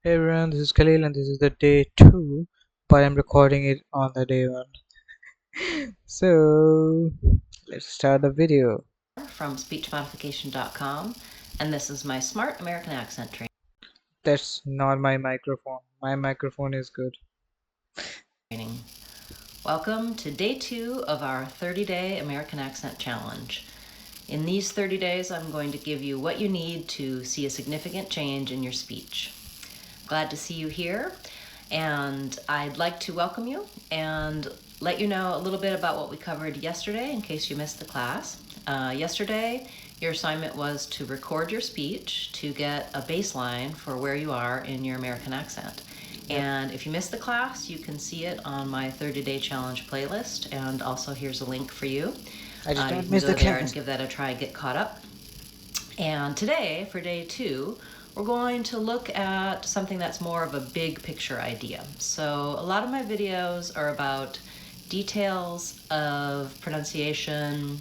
Hey everyone, this is Khalil and this is the day 2, but I'm recording it on the day 1. So, let's start the video. From speechmodification.com, and this is my smart American accent That's not my microphone. My microphone is good. training. Welcome to day 2 of our 30-day American accent challenge. In these 30 days, I'm going to give you what you need to see a significant change in your speech. Glad to see you here, and I'd like to welcome you and let you know a little bit about what we covered yesterday in case you missed the class. Yesterday, your assignment was to record your speech to get a baseline for where you are in your American accent. Yep. And if you missed the class, you can see it on my 30-day challenge playlist, and also here's a link for you. I did You not can miss go the there and class. give that a try, get caught up. And today, for day 2, we're going to look at something that's more of a big picture idea. So a lot of my videos are about details of pronunciation,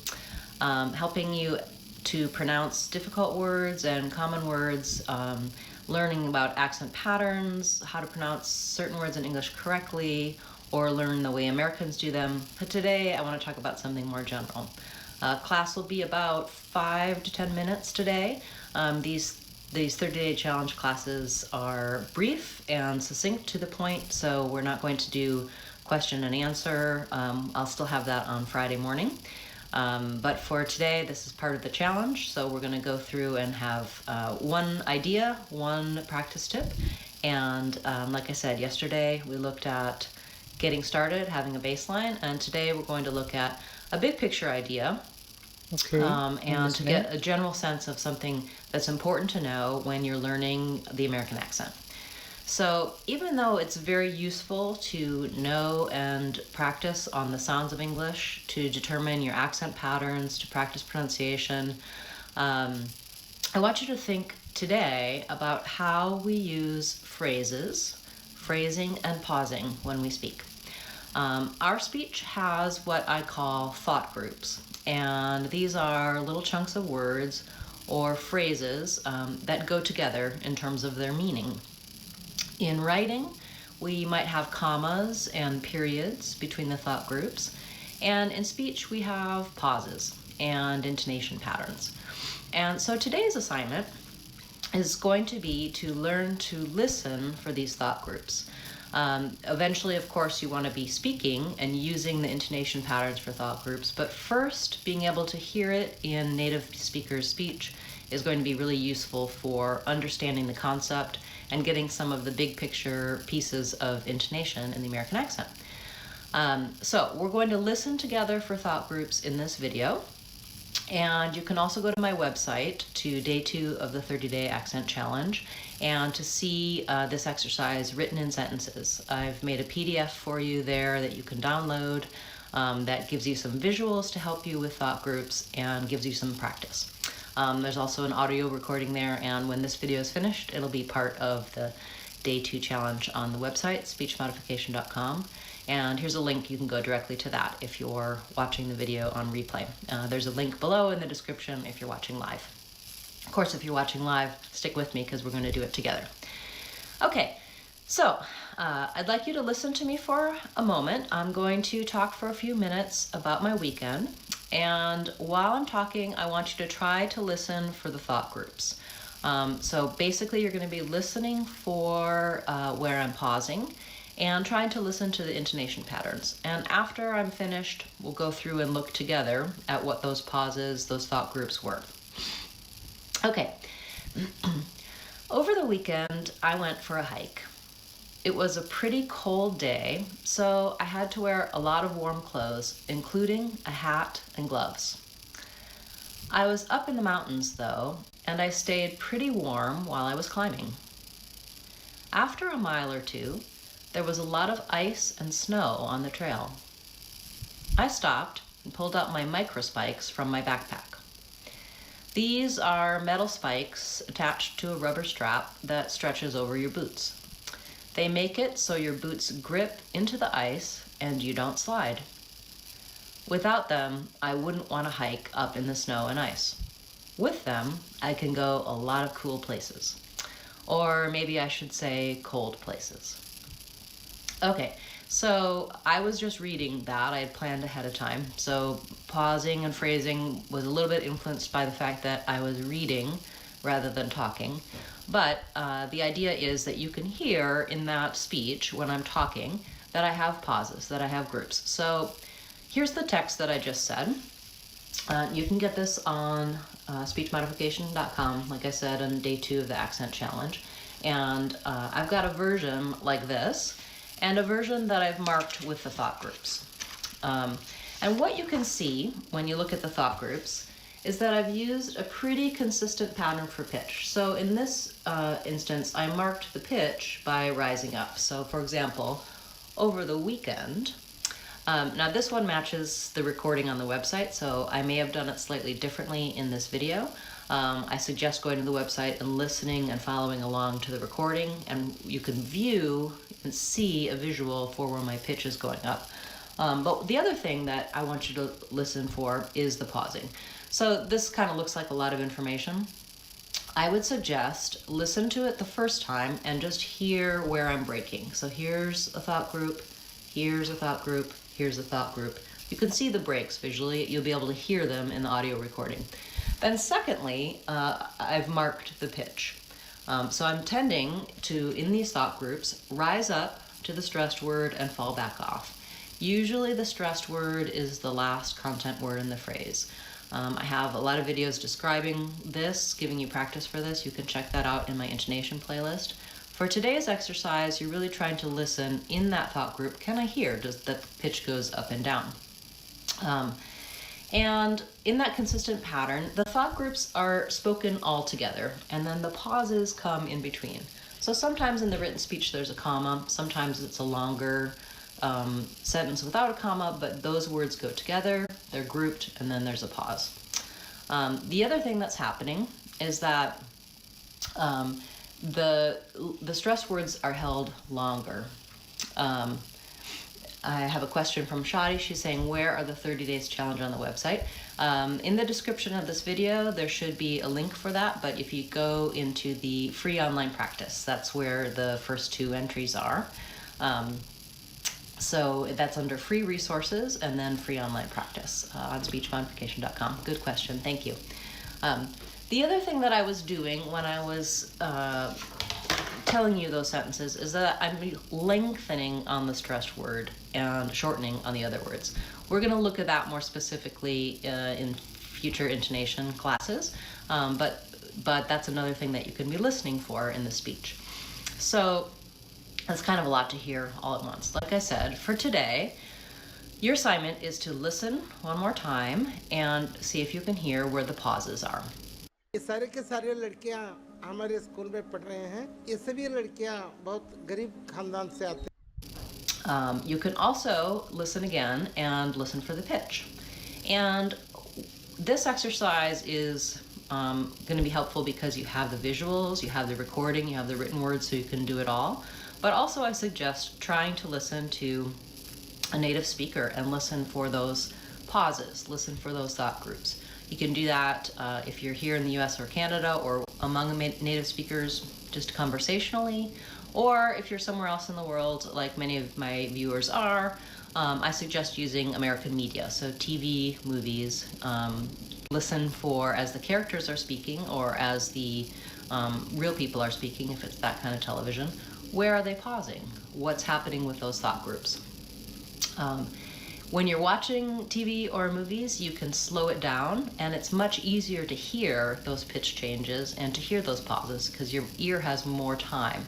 helping you to pronounce difficult words and common words, learning about accent patterns, how to pronounce certain words in English correctly, or learn the way Americans do them. But today I want to talk about something more general. Class will be about 5 to 10 minutes today. These 30-day challenge classes are brief and succinct to the point, so we're not going to do question and answer. I'll still have that on Friday morning. But for today, this is part of the challenge, so we're going to go through and have one idea, one practice tip. And like I said, yesterday we looked at getting started, having a baseline, and today we're going to look at a big picture idea, Okay, I'm and to listening. get a general sense of something that's important to know when you're learning the American accent. So even though it's very useful to know and practice on the sounds of English, to determine your accent patterns, to practice pronunciation, I want you to think today about how we use phrases, phrasing, and pausing when we speak. Our speech has what I call thought groups, and these are little chunks of words or phrases that go together in terms of their meaning. In writing, we might have commas and periods between the thought groups, and in speech, we have pauses and intonation patterns. And so today's assignment is going to be to learn to listen for these thought groups. Eventually, of course, you want to be speaking and using the intonation patterns for thought groups, but first, being able to hear it in native speakers' speech is going to be really useful for understanding the concept and getting some of the big picture pieces of intonation in the American accent. So we're going to listen together for thought groups in this video. And you can also go to my website to day 2 of the 30-day accent challenge and to see this exercise written in sentences. I've made a PDF for you there that you can download that gives you some visuals to help you with thought groups and gives you some practice. There's also an audio recording there, and when this video is finished, it'll be part of the day 2 challenge on the website, speechmodification.com. And here's a link, you can go directly to that if you're watching the video on replay. There's a link below in the description if you're watching live. Of course, if you're watching live, stick with me because we're going to do it together. Okay, so I'd like you to listen to me for a moment. I'm going to talk for a few minutes about my weekend. And while I'm talking, I want you to try to listen for the thought groups. So basically, you're going to be listening for where I'm pausing and trying to listen to the intonation patterns. And after I'm finished, we'll go through and look together at what those pauses, those thought groups were. Okay. Over the weekend, I went for a hike. It was a pretty cold day, so I had to wear a lot of warm clothes, including a hat and gloves. I was up in the mountains, though, and I stayed pretty warm while I was climbing. After a mile or two, there was a lot of ice and snow on the trail. I stopped and pulled out my micro spikes from my backpack. These are metal spikes attached to a rubber strap that stretches over your boots. They make it so your boots grip into the ice and you don't slide. Without them, I wouldn't want to hike up in the snow and ice. With them, I can go a lot of cool places. or maybe I should say cold places. Okay, so I was just reading that. I had planned ahead of time. So pausing and phrasing was a little bit influenced by the fact that I was reading rather than talking. But the idea is that you can hear in that speech when I'm talking that I have pauses, that I have groups. So here's the text that I just said. You can get this on speechmodification.com, like I said, on day 2 of the accent challenge. And I've got a version like this and a version that I've marked with the thought groups. And what you can see when you look at the thought groups is that I've used a pretty consistent pattern for pitch. So in this instance, I marked the pitch by rising up. So for example, over the weekend, now this one matches the recording on the website, so I may have done it slightly differently in this video. I suggest going to the website and listening and following along to the recording, and you can view and see a visual for where my pitch is going up. But the other thing that I want you to listen for is the pausing. So this kind of looks like a lot of information. I would suggest listen to it the first time and just hear where I'm breaking. So here's a thought group, here's a thought group, here's a thought group. You can see the breaks visually. You'll be able to hear them in the audio recording. Then secondly, I've marked the pitch. So I'm tending to, in these thought groups, rise up to the stressed word and fall back off. Usually the stressed word is the last content word in the phrase. I have a lot of videos describing this, giving you practice for this. You can check that out in my intonation playlist. For today's exercise, you're really trying to listen in that thought group. Can I hear? Does the pitch goes up and down? And in that consistent pattern, the thought groups are spoken all together, and then the pauses come in between. So sometimes in the written speech there's a comma, sometimes it's a longer sentence without a comma, but those words go together, they're grouped, and then there's a pause. The other thing that's happening is that the stress words are held longer. I have a question from Shadi. She's saying, where are the 30 days challenge on the website? In the description of this video, there should be a link for that, but if you go into the free online practice, that's where the first 2 entries are. So that's under free resources and then free online practice on speechmodification.com. Good question, thank you. The other thing that I was doing when I was telling you those sentences is that I'm lengthening on the stressed word and shortening on the other words. We're going to look at that more specifically in future intonation classes, but that's another thing that you can be listening for in the speech. So that's kind of a lot to hear all at once. Like I said, for today, your assignment is to listen one more time and see if you can hear where the pauses are. ये सारे के सारे लड़कियां हमारे school में पढ़ रहे हैं ये सभी लड़कियां बहुत गरीब खानदान से आती हैं You can also listen again and listen for the pitch. And this exercise is going to be helpful because you have the visuals, you have the recording, you have the written words, so you can do it all. But also I suggest trying to listen to a native speaker and listen for those pauses, listen for those thought groups. You can do that if you're here in the US or Canada or among native speakers just conversationally, or if you're somewhere else in the world like many of my viewers are, I suggest using American media, so TV, movies. Listen for as the characters are speaking or as the real people are speaking, if it's that kind of television. Where are they pausing? What's happening with those thought groups? When you're watching TV or movies, you can slow it down, and it's much easier to hear those pitch changes and to hear those pauses because your ear has more time.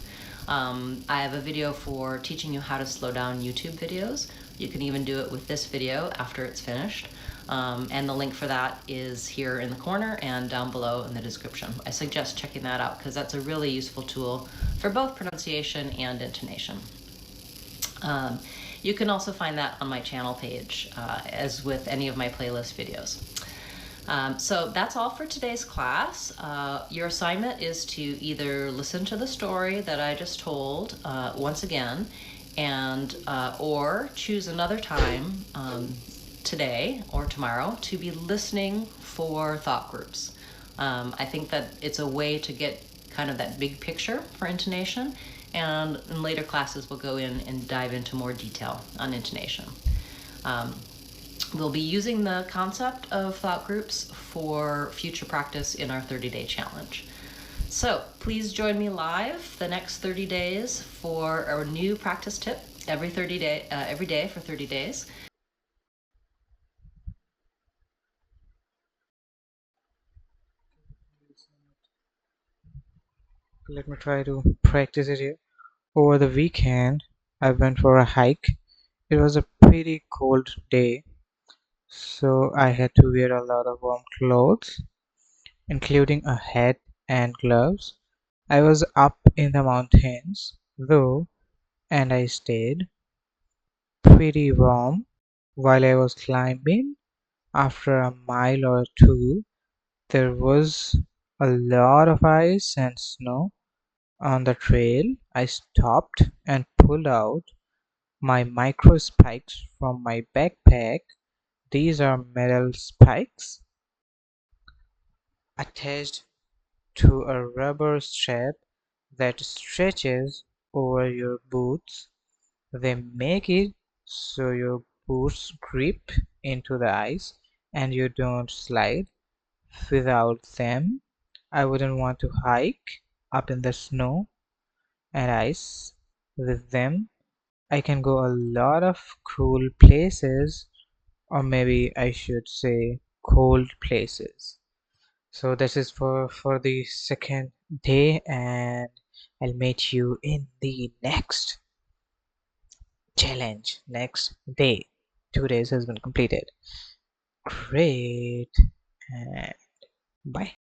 I have a video for teaching you how to slow down YouTube videos. You can even do it with this video after it's finished. And the link for that is here in the corner and down below in the description. I suggest checking that out because that's a really useful tool for both pronunciation and intonation. You can also find that on my channel page, as with any of my playlist videos. So that's all for today's class. Your assignment is to either listen to the story that I just told once again, and or choose another time today or tomorrow to be listening for thought groups. I think that it's a way to get kind of that big picture for intonation, and in later classes we'll go in and dive into more detail on intonation. Um, we'll be using the concept of thought groups for future practice in our 30-day challenge. So please join me live the next 30 days for a new practice tip every day for 30 days. Let me try to practice it here. Over the weekend, I went for a hike. It was a pretty cold day, so I had to wear a lot of warm clothes, including a hat and gloves. I was up in the mountains, though, and I stayed pretty warm while I was climbing. After a mile or two, there was a lot of ice and snow on the trail. I stopped and pulled out my micro spikes from my backpack. These are metal spikes attached to a rubber strap that stretches over your boots. They make it so your boots grip into the ice and you don't slide. Without them, I wouldn't want to hike up in the snow and ice. With them, I can go a lot of cool places, or maybe I should say cold places. So this is for the second day, and I'll meet you in the next challenge next day. 2 days has been completed. Great, and bye.